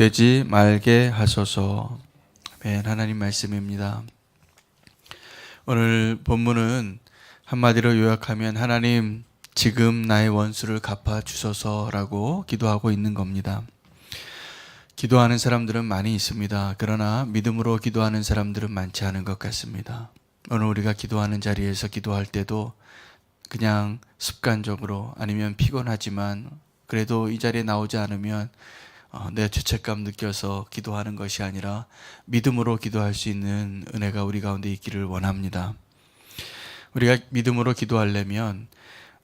중독되지 말게 하소서. 아멘. 하나님 말씀입니다. 오늘 본문은 한마디로 요약하면 하나님 지금 나의 원수를 갚아 주소서라고 기도하고 있는 겁니다. 기도하는 사람들은 많이 있습니다. 그러나 믿음으로 기도하는 사람들은 많지 않은 것 같습니다. 오늘 우리가 기도하는 자리에서 기도할 때도 그냥 습관적으로 아니면 피곤하지만 그래도 이 자리에 나오지 않으면 내 죄책감 느껴서 기도하는 것이 아니라 믿음으로 기도할 수 있는 은혜가 우리 가운데 있기를 원합니다. 우리가 믿음으로 기도하려면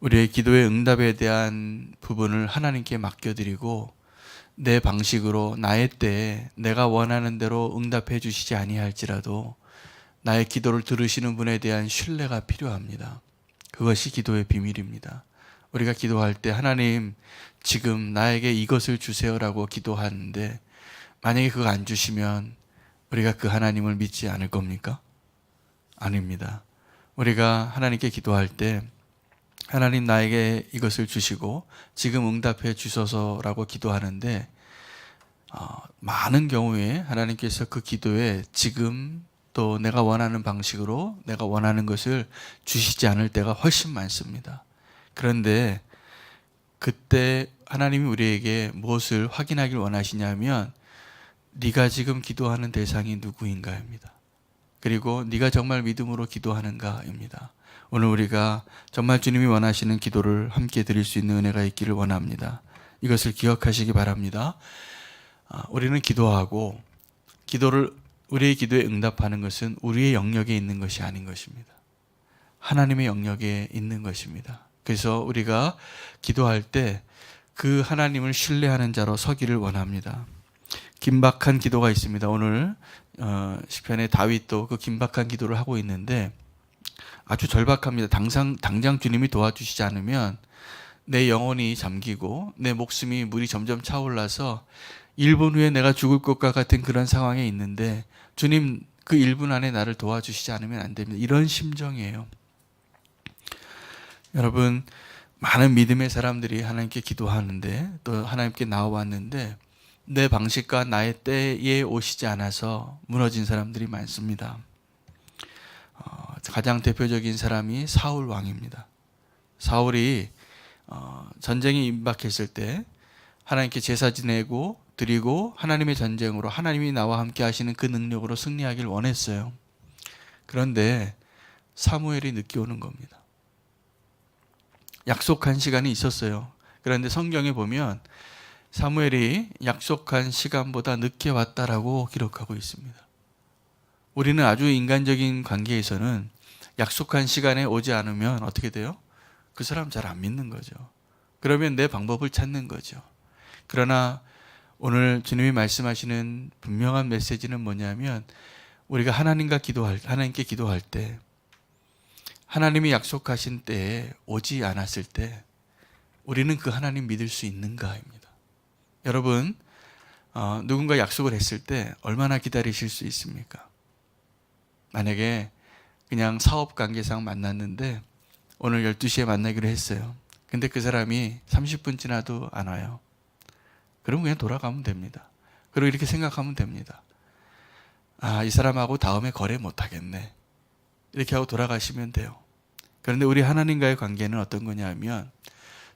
우리의 기도의 응답에 대한 부분을 하나님께 맡겨드리고 내 방식으로 나의 때에 내가 원하는 대로 응답해 주시지 아니할지라도 나의 기도를 들으시는 분에 대한 신뢰가 필요합니다. 그것이 기도의 비밀입니다. 우리가 기도할 때 하나님 지금 나에게 이것을 주세요라고 기도하는데 만약에 그거 안 주시면 우리가 그 하나님을 믿지 않을 겁니까? 아닙니다. 우리가 하나님께 기도할 때 하나님 나에게 이것을 주시고 지금 응답해 주소서라고 기도하는데 많은 경우에 하나님께서 그 기도에 지금 또 내가 원하는 방식으로 내가 원하는 것을 주시지 않을 때가 훨씬 많습니다. 그런데 그때 하나님이 우리에게 무엇을 확인하길 원하시냐면 네가 지금 기도하는 대상이 누구인가입니다. 그리고 네가 정말 믿음으로 기도하는가입니다. 오늘 우리가 정말 주님이 원하시는 기도를 함께 드릴 수 있는 은혜가 있기를 원합니다. 이것을 기억하시기 바랍니다. 우리는 기도하고 우리의 기도에 응답하는 것은 우리의 영역에 있는 것이 아닌 것입니다. 하나님의 영역에 있는 것입니다. 그래서 우리가 기도할 때 그 하나님을 신뢰하는 자로 서기를 원합니다. 긴박한 기도가 있습니다. 오늘 시편의 다윗도 그 긴박한 기도를 하고 있는데 아주 절박합니다. 당장 주님이 도와주시지 않으면 내 영혼이 잠기고 내 목숨이 물이 점점 차올라서 1분 후에 내가 죽을 것과 같은 그런 상황에 있는데 주님 그 1분 안에 나를 도와주시지 않으면 안 됩니다. 이런 심정이에요. 여러분 많은 믿음의 사람들이 하나님께 기도하는데 또 하나님께 나와왔는데 내 방식과 나의 때에 오시지 않아서 무너진 사람들이 많습니다. 가장 대표적인 사람이 사울 왕입니다. 사울이 전쟁이 임박했을 때 하나님께 제사 지내고 드리고 하나님의 전쟁으로 하나님이 나와 함께 하시는 그 능력으로 승리하길 원했어요. 그런데 사무엘이 늦게 오는 겁니다. 약속한 시간이 있었어요. 그런데 성경에 보면 사무엘이 약속한 시간보다 늦게 왔다라고 기록하고 있습니다. 우리는 아주 인간적인 관계에서는 약속한 시간에 오지 않으면 어떻게 돼요? 그 사람 잘 안 믿는 거죠. 그러면 내 방법을 찾는 거죠. 그러나 오늘 주님이 말씀하시는 분명한 메시지는 뭐냐면 우리가 하나님께 기도할 때 하나님이 약속하신 때에 오지 않았을 때 우리는 그 하나님 믿을 수 있는가입니다. 여러분 누군가 약속을 했을 때 얼마나 기다리실 수 있습니까? 만약에 그냥 사업 관계상 만났는데 오늘 12시에 만나기로 했어요. 근데 그 사람이 30분 지나도 안 와요. 그럼 그냥 돌아가면 됩니다. 그리고 이렇게 생각하면 됩니다. 이 사람하고 다음에 거래 못 하겠네. 이렇게 하고 돌아가시면 돼요. 그런데 우리 하나님과의 관계는 어떤 거냐면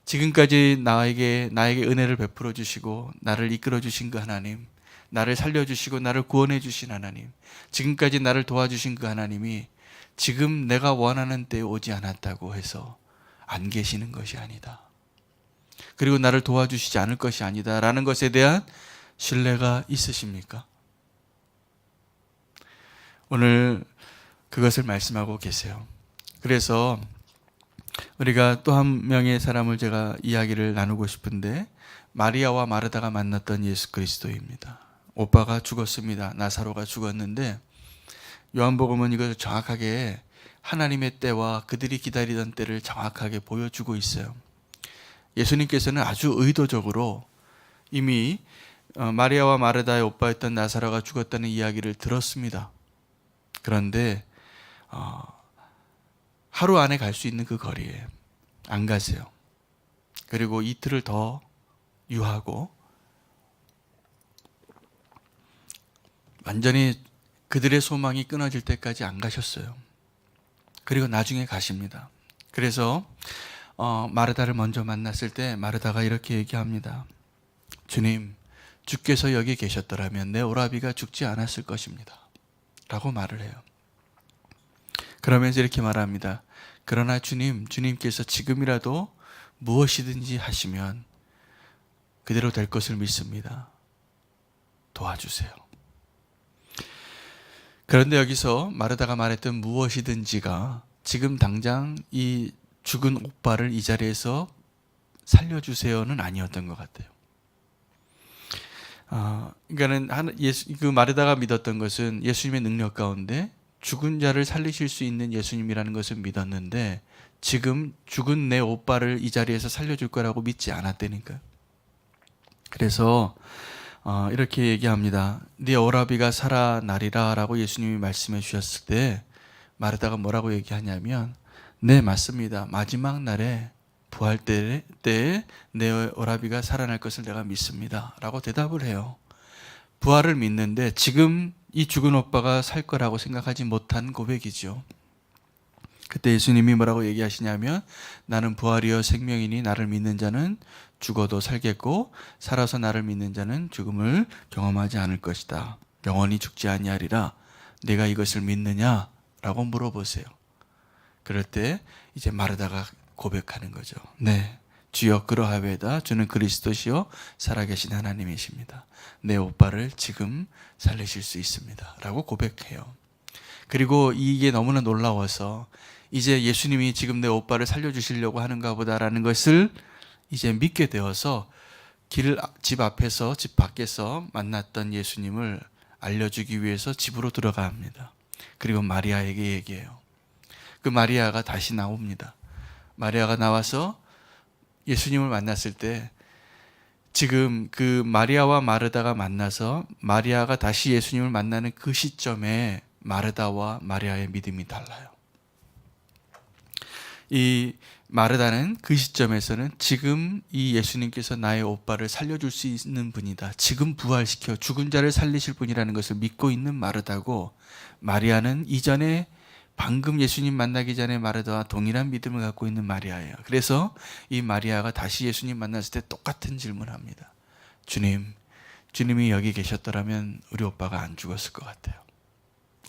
지금까지 나에게 은혜를 베풀어 주시고 나를 이끌어 주신 그 하나님, 나를 살려 주시고 나를 구원해 주신 하나님, 지금까지 나를 도와주신 그 하나님이 지금 내가 원하는 때에 오지 않았다고 해서 안 계시는 것이 아니다. 그리고 나를 도와주시지 않을 것이 아니다 라는 것에 대한 신뢰가 있으십니까? 오늘 그것을 말씀하고 계세요. 그래서 우리가 또 한 명의 사람을 제가 이야기를 나누고 싶은데 마리아와 마르다가 만났던 예수 그리스도입니다. 오빠가 죽었습니다. 나사로가 죽었는데 요한복음은 이것을 정확하게 하나님의 때와 그들이 기다리던 때를 정확하게 보여주고 있어요. 예수님께서는 아주 의도적으로 이미 마리아와 마르다의 오빠였던 나사로가 죽었다는 이야기를 들었습니다. 그런데 하루 안에 갈 수 있는 그 거리에 안 가세요. 그리고 이틀을 더 유하고 완전히 그들의 소망이 끊어질 때까지 안 가셨어요. 그리고 나중에 가십니다. 그래서 마르다를 먼저 만났을 때 마르다가 이렇게 얘기합니다. 주님, 주께서 여기 계셨더라면 내 오라비가 죽지 않았을 것입니다. 라고 말을 해요. 그러면서 이렇게 말합니다. 그러나 주님께서 지금이라도 무엇이든지 하시면 그대로 될 것을 믿습니다. 도와주세요. 그런데 여기서 마르다가 말했던 무엇이든지가 지금 당장 이 죽은 오빠를 이 자리에서 살려주세요는 아니었던 것 같아요. 그러니까는 그 마르다가 믿었던 것은 예수님의 능력 가운데 죽은 자를 살리실 수 있는 예수님이라는 것을 믿었는데 지금 죽은 내 오빠를 이 자리에서 살려줄 거라고 믿지 않았다니까요. 그래서 이렇게 얘기합니다. 네 오라비가 살아나리라 라고 예수님이 말씀해 주셨을 때 마르다가 뭐라고 얘기하냐면 네, 맞습니다. 마지막 날에 부활 때에 내 오라비가 살아날 것을 내가 믿습니다 라고 대답을 해요. 부활을 믿는데 지금 이 죽은 오빠가 살 거라고 생각하지 못한 고백이죠. 그때 예수님이 뭐라고 얘기하시냐면 나는 부활이요 생명이니 나를 믿는 자는 죽어도 살겠고 살아서 나를 믿는 자는 죽음을 경험하지 않을 것이다. 영원히 죽지 아니하리라. 내가 이것을 믿느냐? 라고 물어보세요. 그럴 때 이제 마르다가 고백하는 거죠. 네, 주여 그러하외다. 주는 그리스도시요 살아계신 하나님이십니다. 내 오빠를 지금 살리실 수 있습니다. 라고 고백해요. 그리고 이게 너무나 놀라워서 이제 예수님이 지금 내 오빠를 살려주시려고 하는가 보다라는 것을 이제 믿게 되어서 집 앞에서 집 밖에서 만났던 예수님을 알려주기 위해서 집으로 들어갑니다. 그리고 마리아에게 얘기해요. 그 마리아가 다시 나옵니다. 마리아가 나와서 예수님을 만났을 때 지금 그 마리아와 마르다가 만나서 마리아가 다시 예수님을 만나는 그 시점에 마르다와 마리아의 믿음이 달라요. 이 마르다는 그 시점에서는 지금 이 예수님께서 나의 오빠를 살려줄 수 있는 분이다. 지금 부활시켜 죽은 자를 살리실 분이라는 것을 믿고 있는 마르다고 마리아는 이전에 방금 예수님 만나기 전에 마르다와 동일한 믿음을 갖고 있는 마리아예요. 그래서 이 마리아가 다시 예수님 만났을 때 똑같은 질문을 합니다. 주님이 여기 계셨더라면 우리 오빠가 안 죽었을 것 같아요.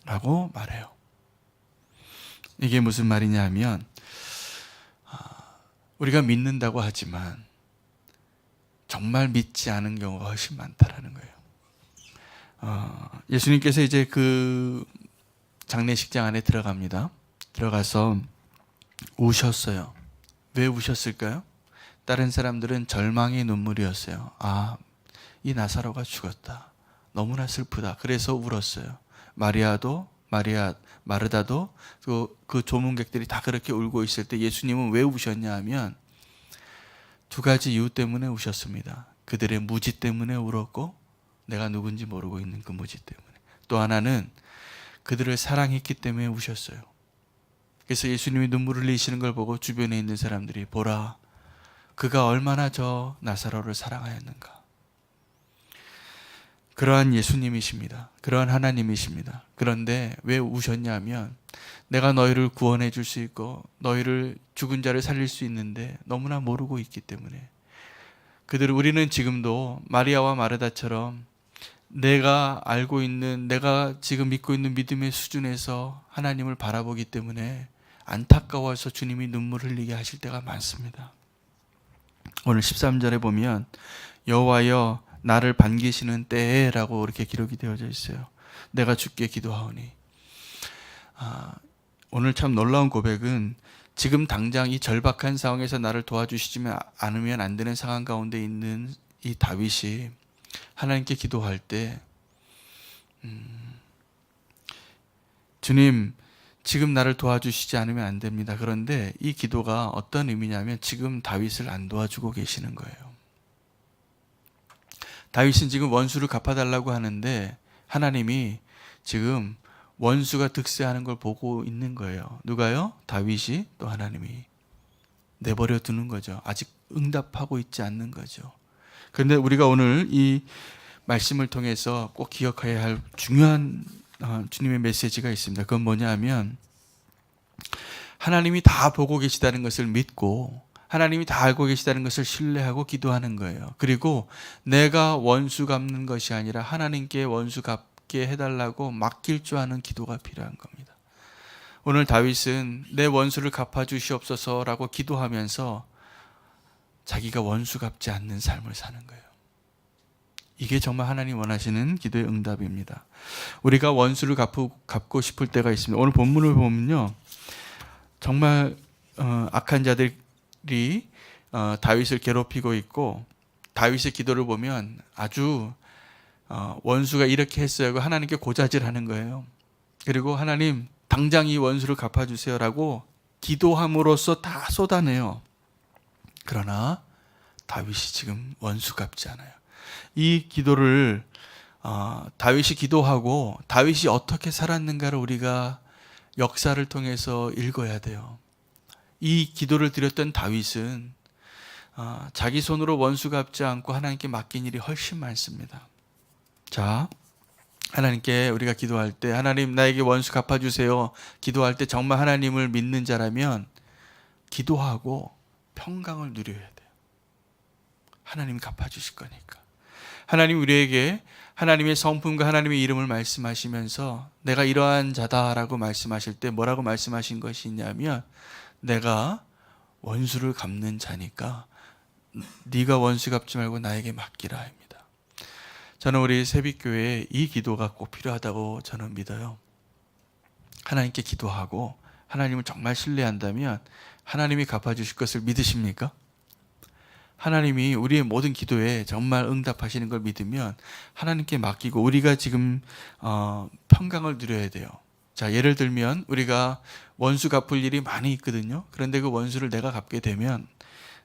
라고 말해요. 이게 무슨 말이냐 하면 우리가 믿는다고 하지만 정말 믿지 않은 경우가 훨씬 많다라는 거예요. 예수님께서 이제 그 장례식장 안에 들어갑니다. 들어가서 우셨어요. 왜 우셨을까요? 다른 사람들은 절망의 눈물이었어요. 이 나사로가 죽었다. 너무나 슬프다. 그래서 울었어요. 마르다도 그 조문객들이 다 그렇게 울고 있을 때 예수님은 왜 우셨냐 하면 두 가지 이유 때문에 우셨습니다. 그들의 무지 때문에 울었고 내가 누군지 모르고 있는 그 무지 때문에. 또 하나는 그들을 사랑했기 때문에 우셨어요. 그래서 예수님이 눈물을 흘리시는 걸 보고 주변에 있는 사람들이 보라, 그가 얼마나 저 나사로를 사랑하였는가. 그러한 예수님이십니다. 그러한 하나님이십니다. 그런데 왜 우셨냐면 내가 너희를 구원해 줄 수 있고 너희를 죽은 자를 살릴 수 있는데 너무나 모르고 있기 때문에 우리는 지금도 마리아와 마르다처럼 내가 알고 있는, 내가 지금 믿고 있는 믿음의 수준에서 하나님을 바라보기 때문에 안타까워서 주님이 눈물을 흘리게 하실 때가 많습니다. 오늘 13절에 보면 여호와여 나를 반기시는 때에 라고 이렇게 기록이 되어져 있어요. 내가 주께 기도하오니. 오늘 참 놀라운 고백은 지금 당장 이 절박한 상황에서 나를 도와주시지 않으면 안 되는 상황 가운데 있는 이 다윗이 하나님께 기도할 때 주님 지금 나를 도와주시지 않으면 안 됩니다. 그런데 이 기도가 어떤 의미냐면 지금 다윗을 안 도와주고 계시는 거예요. 다윗은 지금 원수를 갚아달라고 하는데 하나님이 지금 원수가 득세하는 걸 보고 있는 거예요. 누가요? 다윗이, 또 하나님이 내버려 두는 거죠. 아직 응답하고 있지 않는 거죠. 그런데 우리가 오늘 이 말씀을 통해서 꼭 기억해야 할 중요한 주님의 메시지가 있습니다. 그건 뭐냐 하면 하나님이 다 보고 계시다는 것을 믿고 하나님이 다 알고 계시다는 것을 신뢰하고 기도하는 거예요. 그리고 내가 원수 갚는 것이 아니라 하나님께 원수 갚게 해달라고 맡길 줄 아는 기도가 필요한 겁니다. 오늘 다윗은 내 원수를 갚아주시옵소서라고 기도하면서 자기가 원수 갚지 않는 삶을 사는 거예요. 이게 정말 하나님 원하시는 기도의 응답입니다. 우리가 원수를 갚고 싶을 때가 있습니다. 오늘 본문을 보면요, 정말 악한 자들이 다윗을 괴롭히고 있고, 다윗의 기도를 보면 아주 원수가 이렇게 했어요 하고 하나님께 고자질하는 거예요. 그리고 하나님 당장 이 원수를 갚아주세요라고 기도함으로써 다 쏟아내요. 그러나 다윗이 지금 원수 갚지 않아요. 이 기도를 다윗이 기도하고 다윗이 어떻게 살았는가를 우리가 역사를 통해서 읽어야 돼요. 이 기도를 드렸던 다윗은 자기 손으로 원수 갚지 않고 하나님께 맡긴 일이 훨씬 많습니다. 자, 하나님께 우리가 기도할 때 하나님 나에게 원수 갚아주세요 기도할 때 정말 하나님을 믿는 자라면 기도하고 평강을 누려야 돼요. 하나님이 갚아주실 거니까. 하나님 우리에게 하나님의 성품과 하나님의 이름을 말씀하시면서 내가 이러한 자다라고 말씀하실 때 뭐라고 말씀하신 것이 있냐면 내가 원수를 갚는 자니까 네가 원수 갚지 말고 나에게 맡기라 합니다. 저는 우리 새빛교회에 이 기도가 꼭 필요하다고 저는 믿어요. 하나님께 기도하고 하나님을 정말 신뢰한다면 하나님이 갚아주실 것을 믿으십니까? 하나님이 우리의 모든 기도에 정말 응답하시는 걸 믿으면 하나님께 맡기고 우리가 지금 평강을 누려야 돼요. 자, 예를 들면 우리가 원수 갚을 일이 많이 있거든요. 그런데 그 원수를 내가 갚게 되면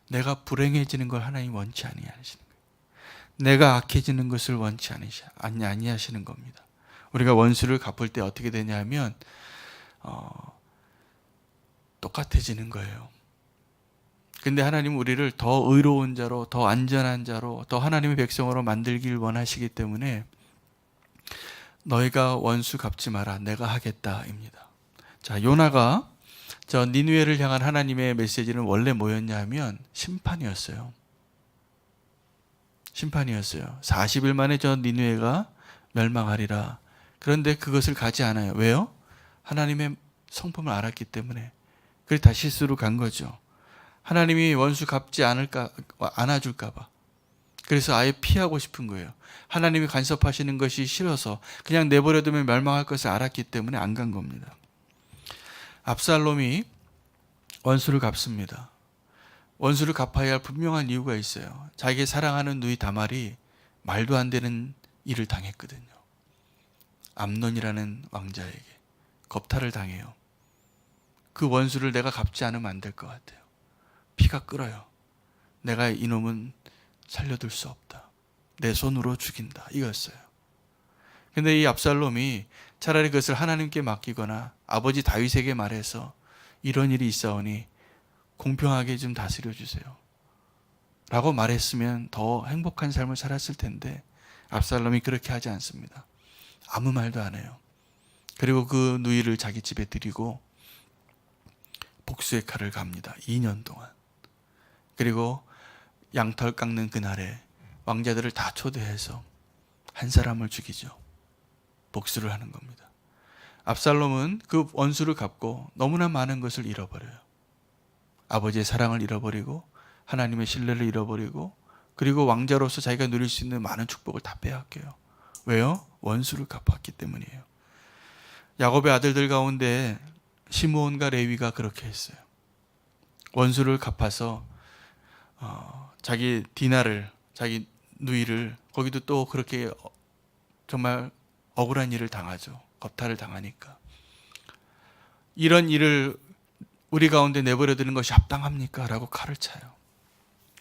내가 불행해지는 걸 하나님 원치 아니하시는 거예요. 내가 악해지는 것을 원치 아니하시는 겁니다. 우리가 원수를 갚을 때 어떻게 되냐 하면 똑같아지는 거예요. 근데 하나님은 우리를 더 의로운 자로, 더 안전한 자로, 더 하나님의 백성으로 만들길 원하시기 때문에 너희가 원수 갚지 마라, 내가 하겠다입니다. 자, 요나가 저 니느웨를 향한 하나님의 메시지는 원래 뭐였냐 하면 심판이었어요. 심판이었어요. 40일 만에 저 니느웨가 멸망하리라. 그런데 그것을 가지 않아요. 왜요? 하나님의 성품을 알았기 때문에. 그래서 다시스로 간 거죠. 하나님이 원수 갚지 안아줄까 봐. 그래서 아예 피하고 싶은 거예요. 하나님이 간섭하시는 것이 싫어서 그냥 내버려두면 멸망할 것을 알았기 때문에 안 간 겁니다. 압살롬이 원수를 갚습니다. 원수를 갚아야 할 분명한 이유가 있어요. 자기 사랑하는 누이 다말이 말도 안 되는 일을 당했거든요. 암논이라는 왕자에게 겁탈을 당해요. 그 원수를 내가 갚지 않으면 안 될 것 같아요. 피가 끓어요. 내가 이놈은 살려둘 수 없다. 내 손으로 죽인다. 이거였어요. 근데 이 압살롬이 차라리 그것을 하나님께 맡기거나 아버지 다윗에게 말해서 이런 일이 있사오니 공평하게 좀 다스려 주세요 라고 말했으면 더 행복한 삶을 살았을 텐데 압살롬이 그렇게 하지 않습니다. 아무 말도 안 해요. 그리고 그 누이를 자기 집에 들이고 복수의 칼을 갑니다. 2년 동안. 그리고 양털 깎는 그날에 왕자들을 다 초대해서 한 사람을 죽이죠. 복수를 하는 겁니다. 압살롬은 그 원수를 갚고 너무나 많은 것을 잃어버려요. 아버지의 사랑을 잃어버리고 하나님의 신뢰를 잃어버리고 그리고 왕자로서 자기가 누릴 수 있는 많은 축복을 다 빼앗겨요. 왜요? 원수를 갚았기 때문이에요. 야곱의 아들들 가운데 시므온과 레위가 그렇게 했어요. 원수를 갚아서 자기 디나를, 자기 누이를, 거기도 또 그렇게 정말 억울한 일을 당하죠. 겁탈을 당하니까. 이런 일을 우리 가운데 내버려두는 것이 합당합니까? 라고 칼을 차요.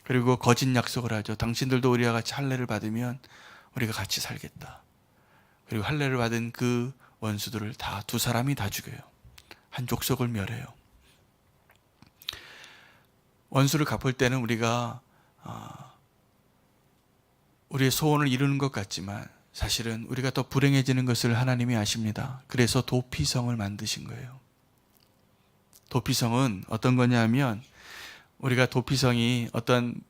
그리고 거짓 약속을 하죠. 당신들도 우리와 같이 할례를 받으면 우리가 같이 살겠다. 그리고 할례를 받은 그 원수들을 다 두 사람이 다 죽여요. 한 족속을 멸해요. 원수를 갚을 때는 우리가 우리의 소원을 이루는 것 같지만 사실은 우리가 더 불행해지는 것을 하나님이 아십니다. 그래서 도피성을 만드신 거예요. 도피성은 어떤 거냐 하면 우리가 도피성이 어떤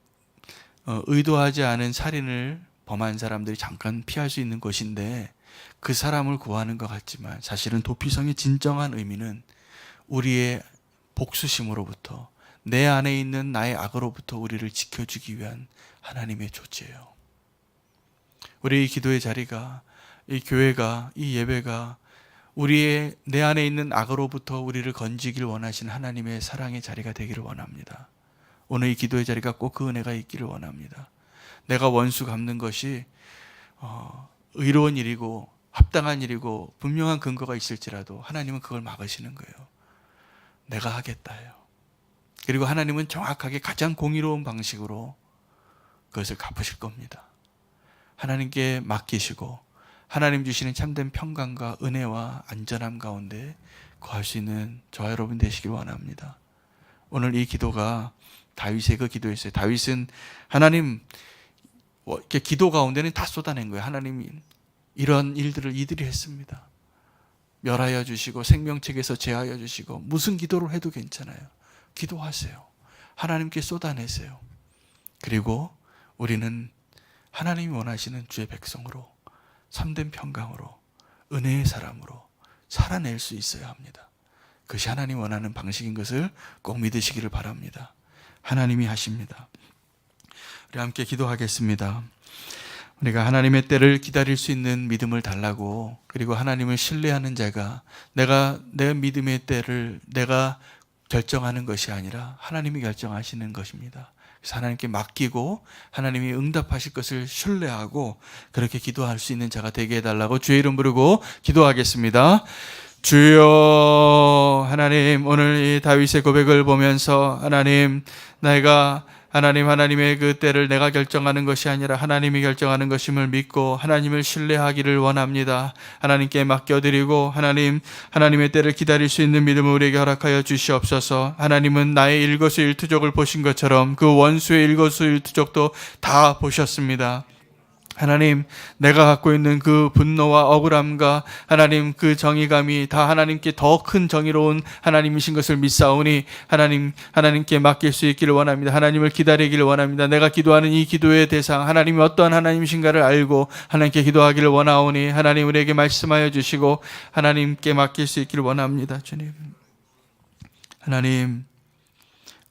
의도하지 않은 살인을 범한 사람들이 잠깐 피할 수 있는 곳인데 그 사람을 구하는 것 같지만 사실은 도피성의 진정한 의미는 우리의 복수심으로부터 내 안에 있는 나의 악으로부터 우리를 지켜주기 위한 하나님의 조치예요. 우리 이 기도의 자리가, 이 교회가, 이 예배가 우리의 내 안에 있는 악으로부터 우리를 건지길 원하시는 하나님의 사랑의 자리가 되기를 원합니다. 오늘 이 기도의 자리가 꼭 그 은혜가 있기를 원합니다. 내가 원수 갚는 것이 의로운 일이고 합당한 일이고 분명한 근거가 있을지라도 하나님은 그걸 막으시는 거예요. 내가 하겠다요. 그리고 하나님은 정확하게 가장 공의로운 방식으로 그것을 갚으실 겁니다. 하나님께 맡기시고 하나님 주시는 참된 평강과 은혜와 안전함 가운데 거할 수 있는 저와 여러분 되시길 원합니다. 오늘 이 기도가 다윗의 그 기도였어요. 다윗은 하나님 이렇게 기도 가운데는 다 쏟아낸 거예요. 하나님이 이런 일들을 이들이 했습니다. 멸하여 주시고 생명책에서 제하여 주시고 무슨 기도를 해도 괜찮아요. 기도하세요. 하나님께 쏟아내세요. 그리고 우리는 하나님이 원하시는 주의 백성으로 참된 평강으로 은혜의 사람으로 살아낼 수 있어야 합니다. 그것이 하나님 원하는 방식인 것을 꼭 믿으시기를 바랍니다. 하나님이 하십니다. 우리 함께 기도하겠습니다. 우리가 하나님의 때를 기다릴 수 있는 믿음을 달라고, 그리고 하나님을 신뢰하는 자가 내 믿음의 때를 내가 결정하는 것이 아니라 하나님이 결정하시는 것입니다. 그래서 하나님께 맡기고 하나님이 응답하실 것을 신뢰하고 그렇게 기도할 수 있는 자가 되게 해달라고 주의 이름 부르고 기도하겠습니다. 주여, 하나님, 오늘 이 다윗의 고백을 보면서 하나님의 그 때를 내가 결정하는 것이 아니라 하나님이 결정하는 것임을 믿고 하나님을 신뢰하기를 원합니다. 하나님께 맡겨드리고 하나님의 때를 기다릴 수 있는 믿음을 우리에게 허락하여 주시옵소서. 하나님은 나의 일거수일투족을 보신 것처럼 그 원수의 일거수일투족도 다 보셨습니다. 하나님, 내가 갖고 있는 그 분노와 억울함과 하나님 그 정의감이 다 하나님께 더 큰 정의로운 하나님이신 것을 믿사오니 하나님께 맡길 수 있기를 원합니다. 하나님을 기다리기를 원합니다. 내가 기도하는 이 기도의 대상, 하나님이 어떠한 하나님이신가를 알고 하나님께 기도하기를 원하오니 하나님 우리에게 말씀하여 주시고 하나님께 맡길 수 있기를 원합니다. 주님, 하나님,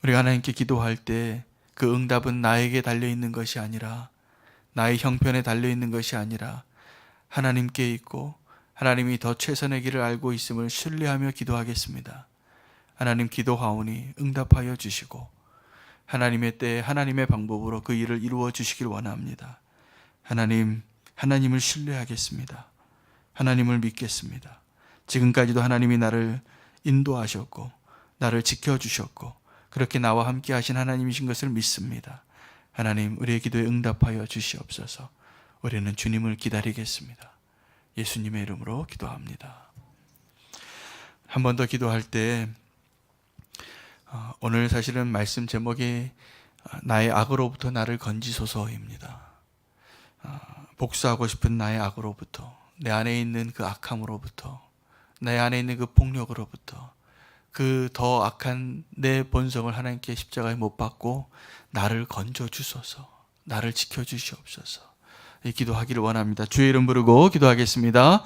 우리가 하나님께 기도할 때 그 응답은 나에게 달려있는 것이 아니라 나의 형편에 달려있는 것이 아니라 하나님께 있고 하나님이 더 최선의 길을 알고 있음을 신뢰하며 기도하겠습니다. 하나님, 기도하오니 응답하여 주시고 하나님의 때에 하나님의 방법으로 그 일을 이루어 주시길 원합니다. 하나님을 신뢰하겠습니다. 하나님을 믿겠습니다. 지금까지도 하나님이 나를 인도하셨고 나를 지켜주셨고 그렇게 나와 함께 하신 하나님이신 것을 믿습니다. 하나님, 우리의 기도에 응답하여 주시옵소서. 우리는 주님을 기다리겠습니다. 예수님의 이름으로 기도합니다. 한 번 더 기도할 때 오늘 사실은 말씀 제목이 나의 악으로부터 나를 건지소서입니다. 복수하고 싶은 나의 악으로부터, 내 안에 있는 그 악함으로부터, 내 안에 있는 그 폭력으로부터, 그 더 악한 내 본성을 하나님께 십자가에 못 박고 나를 건져 주소서, 나를 지켜 주시옵소서. 기도하기를 원합니다. 주의 이름 부르고 기도하겠습니다.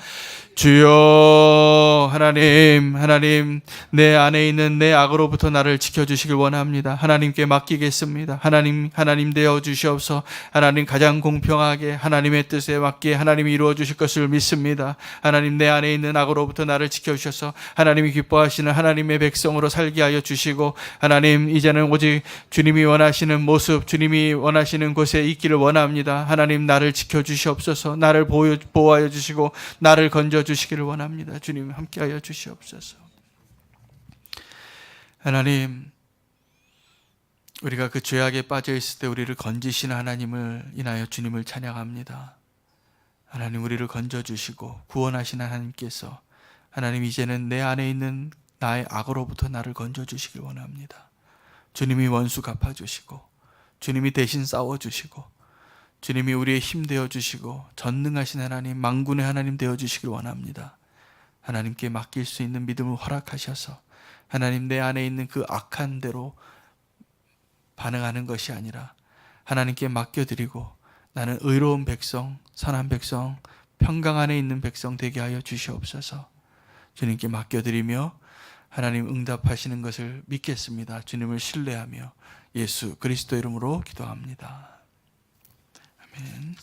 주여, 하나님, 내 안에 있는 내 악으로부터 나를 지켜주시길 원합니다. 하나님께 맡기겠습니다. 하나님 되어 주시옵소서. 하나님, 가장 공평하게 하나님의 뜻에 맞게 하나님이 이루어 주실 것을 믿습니다. 하나님, 내 안에 있는 악으로부터 나를 지켜주셔서 하나님이 기뻐하시는 하나님의 백성으로 살게 하여 주시고, 하나님, 이제는 오직 주님이 원하시는 모습, 주님이 원하시는 곳에 있기를 원합니다. 하나님, 나를 지켜주시옵소서. 나를 보호하여 주시고 나를 건져주시기를 원합니다. 주님, 함께하여 주시옵소서. 하나님, 우리가 그 죄악에 빠져있을 때 우리를 건지시는 하나님을 인하여 주님을 찬양합니다. 하나님, 우리를 건져주시고 구원하시는 하나님께서 하나님, 이제는 내 안에 있는 나의 악으로부터 나를 건져주시길 원합니다. 주님이 원수 갚아주시고 주님이 대신 싸워주시고 주님이 우리의 힘 되어 주시고 전능하신 하나님, 만군의 하나님 되어 주시길 원합니다. 하나님께 맡길 수 있는 믿음을 허락하셔서 하나님 내 안에 있는 그 악한 대로 반응하는 것이 아니라 하나님께 맡겨드리고 나는 의로운 백성, 선한 백성, 평강 안에 있는 백성 되게 하여 주시옵소서. 주님께 맡겨드리며 하나님 응답하시는 것을 믿겠습니다. 주님을 신뢰하며 예수 그리스도 이름으로 기도합니다. 아멘.